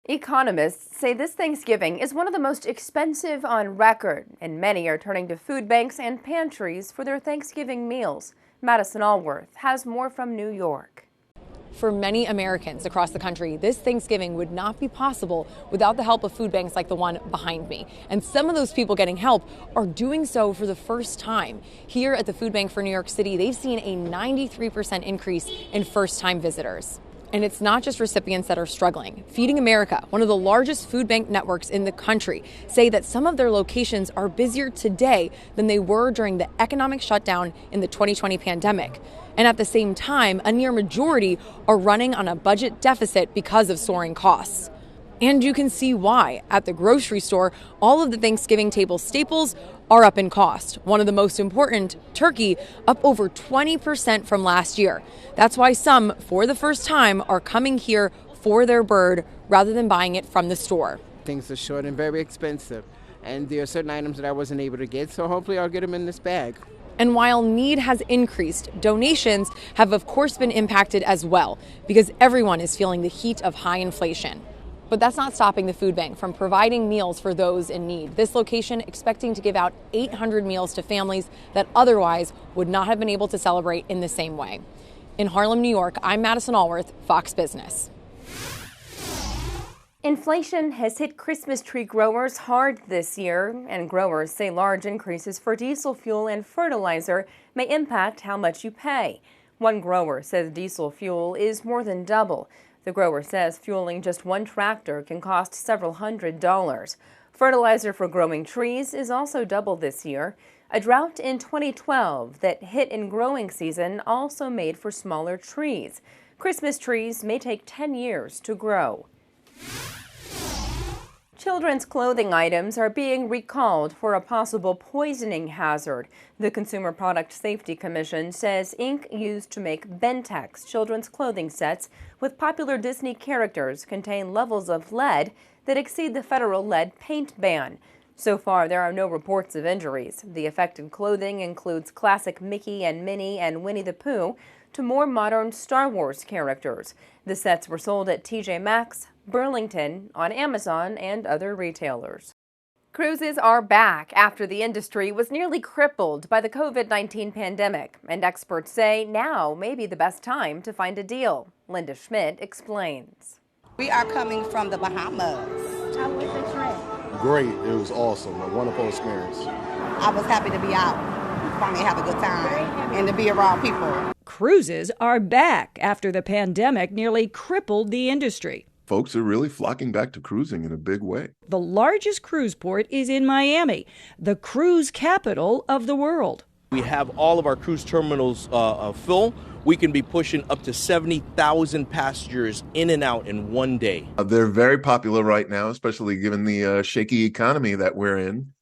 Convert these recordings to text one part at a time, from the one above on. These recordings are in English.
Economists say this Thanksgiving is one of the most expensive on record, and many are turning to food banks and pantries for their Thanksgiving meals. Madison Allworth has more from New York. For many Americans across the country, this Thanksgiving would not be possible without the help of food banks like the one behind me. And some of those people getting help are doing so for the first time. Here at the Food Bank for New York City, they've seen a 93% increase in first-time visitors. And it's not just recipients that are struggling. Feeding America, one of the largest food bank networks in the country, say that some of their locations are busier today than they were during the economic shutdown in the 2020 pandemic. And at the same time, a near majority are running on a budget deficit because of soaring costs. And you can see why. At the grocery store, all of the Thanksgiving table staples are up in cost. One of the most important, turkey, up over 20% from last year. That's why some, for the first time, are coming here for their bird rather than buying it from the store. Things are short and very expensive, and there are certain items that I wasn't able to get, so hopefully I'll get them in this bag. And while need has increased, donations have of course been impacted as well, because everyone is feeling the heat of high inflation. But that's not stopping the food bank from providing meals for those in need. This location expecting to give out 800 meals to families that otherwise would not have been able to celebrate in the same way. In Harlem, New York, I'm Madison Allworth, Fox Business. Inflation has hit Christmas tree growers hard this year, and growers say large increases for diesel fuel and fertilizer may impact how much you pay. One grower says diesel fuel is more than double. The grower says fueling just one tractor can cost several $100s. Fertilizer for growing trees is also double this year. A drought in 2012 that hit in growing season also made for smaller trees. Christmas trees may take 10 years to grow. Children's clothing items are being recalled for a possible poisoning hazard. The Consumer Product Safety Commission says ink used to make Bentex children's clothing sets with popular Disney characters contain levels of lead that exceed the federal lead paint ban. So far, there are no reports of injuries. The affected clothing includes classic Mickey and Minnie and Winnie the Pooh to more modern Star Wars characters. The sets were sold at TJ Maxx, Burlington, on Amazon, and other retailers. Cruises are back after the industry was nearly crippled by the COVID-19 pandemic, and experts say now may be the best time to find a deal. Linda Schmidt explains. We are coming from the Bahamas. How was the trip? Great. It was awesome. A wonderful experience. I was happy to be out, finally have a good time, and to be around people. Cruises are back after the pandemic nearly crippled the industry. Folks are really flocking back to cruising in a big way. The largest cruise port is in Miami, the cruise capital of the world. We have all of our cruise terminals full. We can be pushing up to 70,000 passengers in and out in one day. They're very popular right now, especially given the shaky economy that we're in.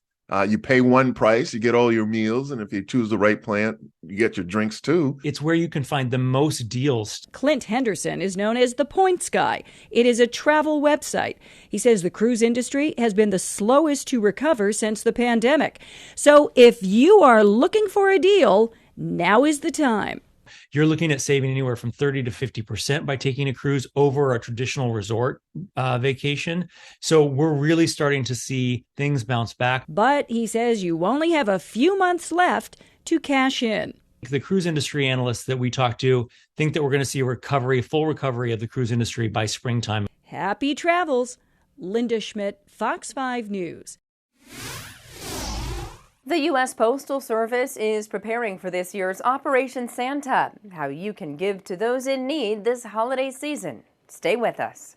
You pay one price, you get all your meals, and if you choose the right plan, you get your drinks too. It's where you can find the most deals. Clint Henderson is known as the Points Guy. It is a travel website. He says the cruise industry has been the slowest to recover since the pandemic. So if you are looking for a deal, now is the time. You're looking at saving anywhere from 30 to 50% by taking a cruise over a traditional resort vacation. So we're really starting to see things bounce back. But he says you only have a few months left to cash in. The cruise industry analysts that we talk to think that we're going to see a full recovery of the cruise industry by springtime. Happy travels. Linda Schmidt, Fox 5 News. The U.S. Postal Service is preparing for this year's Operation Santa, how you can give to those in need this holiday season. Stay with us.